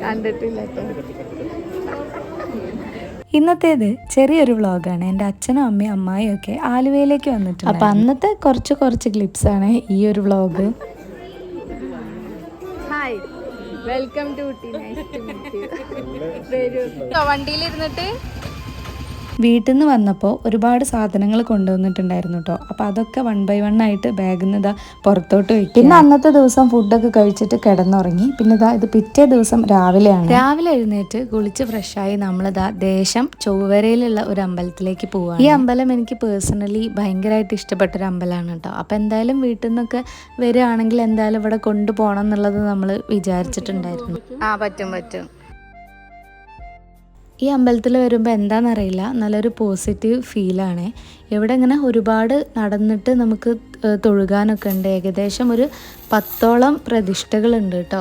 കണ്ടിട്ടില്ല. ഇന്നത്തേത് ചെറിയൊരു വ്ളോഗാണ്. എൻ്റെ അച്ഛനും അമ്മയും അമ്മായിയും ഒക്കെ ആലുവയിലേക്ക് വന്നിട്ടുണ്ട്. അപ്പം അന്നത്തെ കുറച്ച് ക്ലിപ്സാണ് ഈ ഒരു vlog. Hi, welcome to Ooty. Nice to meet you. വണ്ടിയിലിരുന്നിട്ട് വീട്ടിൽ നിന്ന് വന്നപ്പോൾ ഒരുപാട് സാധനങ്ങൾ കൊണ്ടുവന്നിട്ടുണ്ടായിരുന്നു കേട്ടോ. അപ്പോൾ അതൊക്കെ 1 by 1 ആയിട്ട് ബാഗിൽ നിന്ന് പുറത്തോട്ട് വയ്ക്കും. പിന്നെ അന്നത്തെ ദിവസം ഫുഡൊക്കെ കഴിച്ചിട്ട് കിടന്നുറങ്ങി. പിന്നെ ഇത് പിറ്റേ ദിവസം രാവിലെ എഴുന്നേറ്റ് കുളിച്ച് ഫ്രഷായി നമ്മളിതാ ദേശം ചൊവ്വരയിലുള്ള ഒരു അമ്പലത്തിലേക്ക് പോവാണ്. ഈ അമ്പലം എനിക്ക് പേഴ്സണലി ഭയങ്കരമായിട്ട് ഇഷ്ടപ്പെട്ടൊരു അമ്പലമാണ് കേട്ടോ. അപ്പോൾ എന്തായാലും വീട്ടിൽ നിന്നൊക്കെ വരികയാണെങ്കിൽ എന്തായാലും ഇവിടെ കൊണ്ടുപോകണം എന്നുള്ളത് നമ്മൾ വിചാരിച്ചിട്ടുണ്ടായിരുന്നു. പറ്റും. ഈ അമ്പലത്തിൽ വരുമ്പോൾ എന്താണെന്നറിയില്ല, നല്ലൊരു പോസിറ്റീവ് ഫീലാണ്. ഇവിടെ ഇങ്ങനെ ഒരുപാട് നടന്നിട്ട് നമുക്ക് തൊഴുകാനൊക്കെ ഉണ്ട്. ഏകദേശം ഒരു 10ഓളം പ്രതിഷ്ഠകളുണ്ട് കേട്ടോ.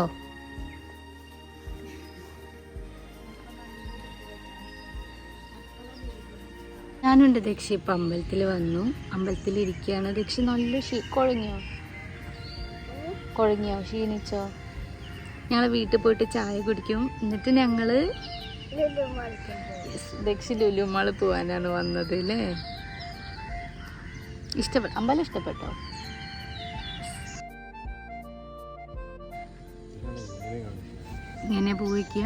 ഞാനുണ്ട് ദക്ഷി. ഇപ്പം അമ്പലത്തിൽ വന്നു, അമ്പലത്തിൽ ഇരിക്കുകയാണ്. ദക്ഷി നല്ല കുഴങ്ങിയോ ക്ഷീണിച്ചോ? ഞങ്ങൾ വീട്ടിൽ പോയിട്ട് ചായ കുടിക്കും. എന്നിട്ട് ഞങ്ങൾ ദക്ഷി ലുലു മാൾ പോവാനാണ് വന്നത് അല്ലേ. അമ്പലം ഇഷ്ടപ്പെട്ടോ? ഇങ്ങനെ പോയിക്കുക.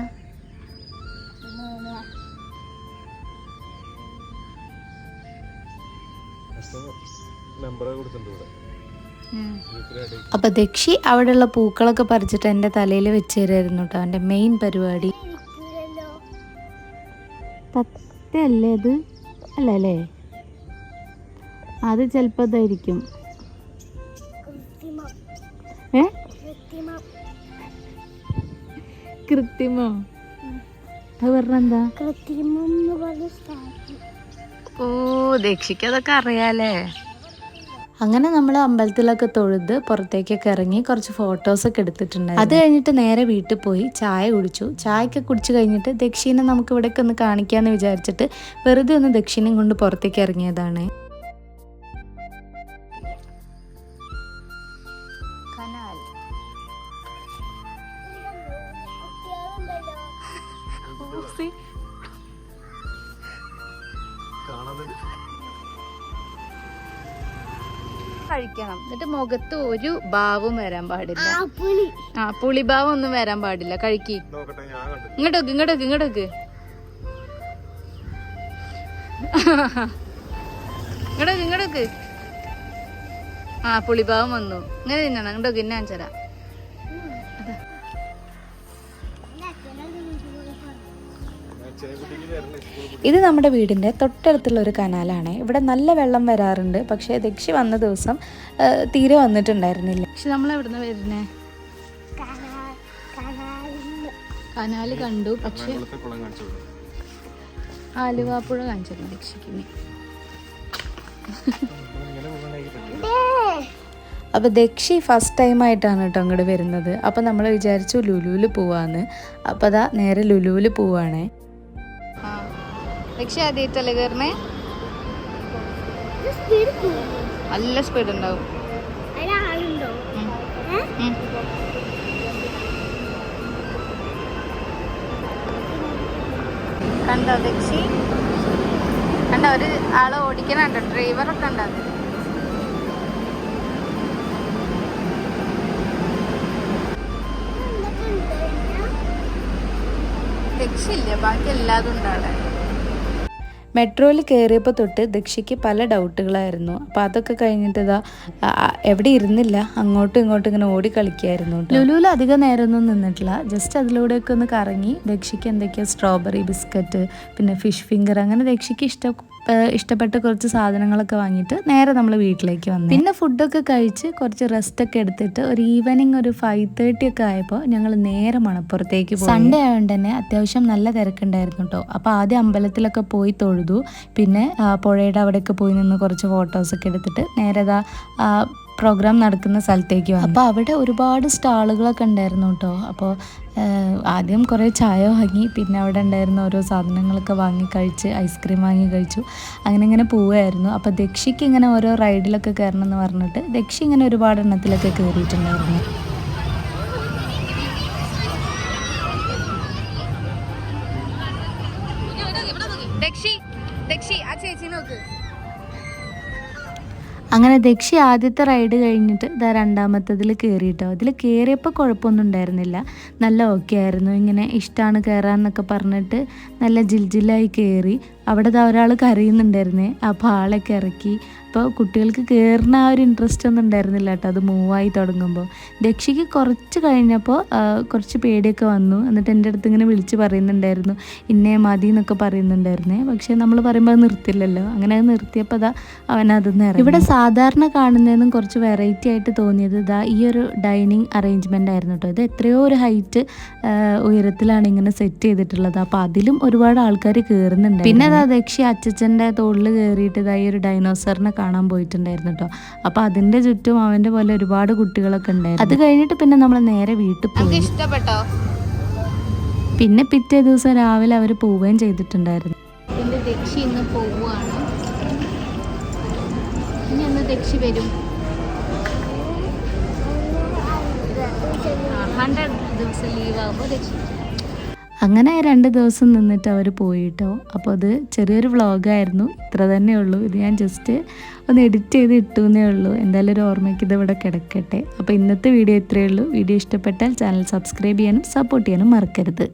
അപ്പൊ ദക്ഷി അവിടെയുള്ള പൂക്കളൊക്കെ പറിച്ചിട്ട് എൻ്റെ തലയിൽ വെച്ച് തരായിരുന്നു കേട്ടോ. എൻ്റെ മെയിൻ പരിപാടി. തത്തയല്ലേ അത്? അല്ലേ, അത് ചിലപ്പോൾ ഇതായിരിക്കും. കൃത്രിമോ? അത് പറഞ്ഞെന്താ? ഓ, ദക്ഷിക്ക് അതൊക്കെ അറിയാലേ. അങ്ങനെ നമ്മൾ അമ്പലത്തിലൊക്കെ തൊഴുത് പുറത്തേക്കൊക്കെ ഇറങ്ങി കുറച്ച് ഫോട്ടോസൊക്കെ എടുത്തിട്ടുണ്ടായിരുന്നു. അത് കഴിഞ്ഞിട്ട് നേരെ വീട്ടിൽ പോയി ചായ കുടിച്ചു. ചായയൊക്കെ കുടിച്ച് കഴിഞ്ഞിട്ട് ദക്ഷിനെ നമുക്ക് ഇവിടേക്ക് ഒന്ന് കാണിക്കാമെന്ന് വിചാരിച്ചിട്ട് വെറുതെ ഒന്ന് ദക്ഷിണയും കൊണ്ട് പുറത്തേക്ക് ഇറങ്ങിയതാണ്. കഴിക്കണം. എന്നിട്ട് മുഖത്ത് ഒരു ഭാവം വരാൻ പാടില്ല. പുളിഭാവം ഒന്നും വരാൻ പാടില്ല. കഴിക്കി. ഇങ്ങോട്ടോക്ക് പുളിഭാവം വന്നു. ഇങ്ങനെ തിന്നണം. ഇങ്ങോട്ടോക്ക് ഇന്നെ അഞ്ചര. ഇത് നമ്മുടെ വീടിൻ്റെ തൊട്ടടുത്തുള്ള ഒരു കനാലാണ്. ഇവിടെ നല്ല വെള്ളം വരാറുണ്ട്. പക്ഷേ ദക്ഷി വന്ന ദിവസം തീരെ വന്നിട്ടുണ്ടായിരുന്നില്ല. പക്ഷെ നമ്മളെവിടുന്ന് വരുന്നേ? കനാല് കണ്ടു, പക്ഷെ ആലുവാപ്പുഴ കാണിച്ചിരുന്നു ദക്ഷിക്ക്. അപ്പോൾ ദക്ഷി ഫസ്റ്റ് ടൈമായിട്ടാണ് കേട്ടോ അങ്ങോട്ട് വരുന്നത്. അപ്പോൾ നമ്മൾ വിചാരിച്ചു ലുലുവിൽ പോവാന്ന്. അപ്പോൾ അതാ നേരെ ലുലുവിൽ പോവാണേ. ദക്ഷി ആദ്യമായിട്ടല്ലേ കയറണേ? നല്ല സ്പീഡ് ഉണ്ടാവും. കണ്ടോ ദക്ഷി? കണ്ടോ ഒരു ആളെ ഓടിക്കണുണ്ടോ? ഡ്രൈവറൊക്കെ ഉണ്ടോ? ദക്ഷി ഇല്ല, ബാക്കി എല്ലാതും ഉണ്ട് അവിടെ. മെട്രോയിൽ കയറിയപ്പോൾ തൊട്ട് ദക്ഷിക്ക് പല ഡൗട്ടുകളായിരുന്നു. അപ്പോൾ അതൊക്കെ കഴിഞ്ഞിട്ട് എവിടെ ഇരുന്നില്ല, അങ്ങോട്ടും ഇങ്ങോട്ടും ഇങ്ങനെ ഓടി കളിക്കായിരുന്നു. ലുലുവിൽ അധികം നേരമൊന്നും നിന്നിട്ടില്ല. ജസ്റ്റ് അതിലൂടെയൊക്കെ ഒന്ന് കറങ്ങി ദക്ഷിക്ക് എന്തൊക്കെയോ സ്ട്രോബെറി ബിസ്ക്കറ്റ്, പിന്നെ ഫിഷ് ഫിംഗർ, അങ്ങനെ ദക്ഷിക്ക് ഇഷ്ടപ്പെട്ട കുറച്ച് സാധനങ്ങളൊക്കെ വാങ്ങിയിട്ട് നേരെ നമ്മൾ വീട്ടിലേക്ക് വന്നു. പിന്നെ ഫുഡൊക്കെ കഴിച്ച് കുറച്ച് റെസ്റ്റൊക്കെ എടുത്തിട്ട് ഒരു ഈവനിങ് ഒരു 5:30 ഒക്കെ ആയപ്പോൾ ഞങ്ങൾ നേരെ മണപ്പുറത്തേക്ക് പോയി. സൺഡേ ആയതുകൊണ്ട് തന്നെ അത്യാവശ്യം നല്ല തിരക്കുണ്ടായിരുന്നു കേട്ടോ. അപ്പോൾ ആദ്യം അമ്പലത്തിലൊക്കെ പോയി തൊഴുതു. പിന്നെ പുഴയുടെ അവിടെയൊക്കെ പോയി നിന്ന് കുറച്ച് ഫോട്ടോസൊക്കെ എടുത്തിട്ട് നേരെ പ്രോഗ്രാം നടക്കുന്ന സ്ഥലത്തേക്ക് വന്നു. അപ്പോൾ അവിടെ ഒരുപാട് സ്റ്റാളുകളൊക്കെ ഉണ്ടായിരുന്നു കേട്ടോ. അപ്പോൾ ആദ്യം കുറേ ചായ വാങ്ങി, പിന്നെ അവിടെ ഉണ്ടായിരുന്ന ഓരോ സാധനങ്ങളൊക്കെ വാങ്ങി കഴിച്ച്, ഐസ്ക്രീം വാങ്ങി കഴിച്ചു. അങ്ങനെ പോവുമായിരുന്നു. അപ്പോൾ ദക്ഷിക്ക് ഇങ്ങനെ ഓരോ റൈഡിലൊക്കെ കയറണം എന്ന് പറഞ്ഞിട്ട് ദക്ഷി ഇങ്ങനെ ഒരുപാട് എണ്ണത്തിലൊക്കെ കയറിയിട്ടുണ്ടായിരുന്നു. അങ്ങനെ ദക്ഷി ആദ്യത്തെ റൈഡ് കഴിഞ്ഞിട്ട് ഇതാ രണ്ടാമത്തതിൽ കയറിയിട്ടോ. അതിൽ കയറിയപ്പോൾ കുഴപ്പമൊന്നും ഉണ്ടായിരുന്നില്ല, നല്ല ഓക്കെ ആയിരുന്നു. ഇങ്ങനെ ഇഷ്ടമാണ് കയറാന്നൊക്കെ പറഞ്ഞിട്ട് നല്ല ജിൽജിലായി കയറി. അവിടെ ഒരാൾ കരയുന്നുണ്ടായിരുന്നേ, അപ്പോൾ ആളൊക്കെ ഇറക്കി. അപ്പോൾ കുട്ടികൾക്ക് കയറുന്ന ആ ഒരു ഇൻട്രസ്റ്റ് ഒന്നും ഉണ്ടായിരുന്നില്ല കേട്ടോ അത് മൂവായി തുടങ്ങുമ്പോൾ. ദക്ഷിക്ക് കുറച്ച് കഴിഞ്ഞപ്പോൾ കുറച്ച് പേടിയൊക്കെ വന്നു. എന്നിട്ട് എൻ്റെ അടുത്ത് ഇങ്ങനെ വിളിച്ച് പറയുന്നുണ്ടായിരുന്നു ഇന്നേ മതി എന്നൊക്കെ പറയുന്നുണ്ടായിരുന്നേ. പക്ഷേ നമ്മൾ പറയുമ്പോൾ അത് നിർത്തില്ലല്ലോ. അങ്ങനെ അത് നിർത്തിയപ്പോൾ അതാ അവനതൊന്നും ഇറങ്ങി. ഇവിടെ സാധാരണ കാണുന്നതെന്നും കുറച്ച് വെറൈറ്റി ആയിട്ട് തോന്നിയത് ഇതാ ഈ ഒരു ഡൈനിങ് അറേഞ്ച്മെൻ്റ് ആയിരുന്നു കേട്ടോ. ഇത് എത്രയോ ഒരു ഹൈറ്റ് ഉയരത്തിലാണ് ഇങ്ങനെ സെറ്റ് ചെയ്തിട്ടുള്ളത്. അപ്പോൾ അതിലും ഒരുപാട് ആൾക്കാർ കയറുന്നുണ്ട്. പിന്നെ അതാ ദക്ഷി അച്ചച്ചൻ്റെ തോളിൽ കയറിയിട്ട് ഇതായി ഒരു ഡൈനോസറിനെ കാണാൻ പോയിട്ടുണ്ടായിരുന്നു കേട്ടോ. അപ്പോൾ അതിൻ്റെ ചുറ്റും അവൻ്റെ പോലെ ഒരുപാട് കുട്ടികളൊക്കെ ഉണ്ടായിരുന്നു. അത് കഴിഞ്ഞിട്ട് പിന്നെ നമ്മൾ നേരെ വീട്ടിൽ പോയി. ഇഷ്ടപ്പെട്ടോ? പിന്നെ പിറ്റേ ദിവസം രാവിലെ അവർ പോവുകയും ചെയ്തിട്ടുണ്ടായിരുന്നു. എൻ്റെ ദക്ഷി ഇന്ന് പോവുകയാണ്. ഇനി എന്ന് ദക്ഷി വരും? 100 ദിവസം ലീവ് ആകുമ്പോൾ ദക്ഷി. അങ്ങനെ 2 ദിവസം നിന്നിട്ട് അവർ പോയിട്ടോ. അപ്പോൾ അത് ചെറിയൊരു വ്ളോഗായിരുന്നു, ഇത്ര തന്നെ ഉള്ളൂ. ഇത് ഞാൻ ജസ്റ്റ് ഒന്ന് എഡിറ്റ് ചെയ്ത് ഇട്ടു എന്നേ ഉള്ളൂ. എന്തായാലും ഒരു ഓർമ്മയ്ക്ക് ഇത് ഇവിടെ കിടക്കട്ടെ. അപ്പോൾ ഇന്നത്തെ വീഡിയോ ഇത്രയേ ഉള്ളൂ. വീഡിയോ ഇഷ്ടപ്പെട്ടാൽ ചാനൽ സബ്സ്ക്രൈബ് ചെയ്യാനും സപ്പോർട്ട് ചെയ്യാനും മറക്കരുത്.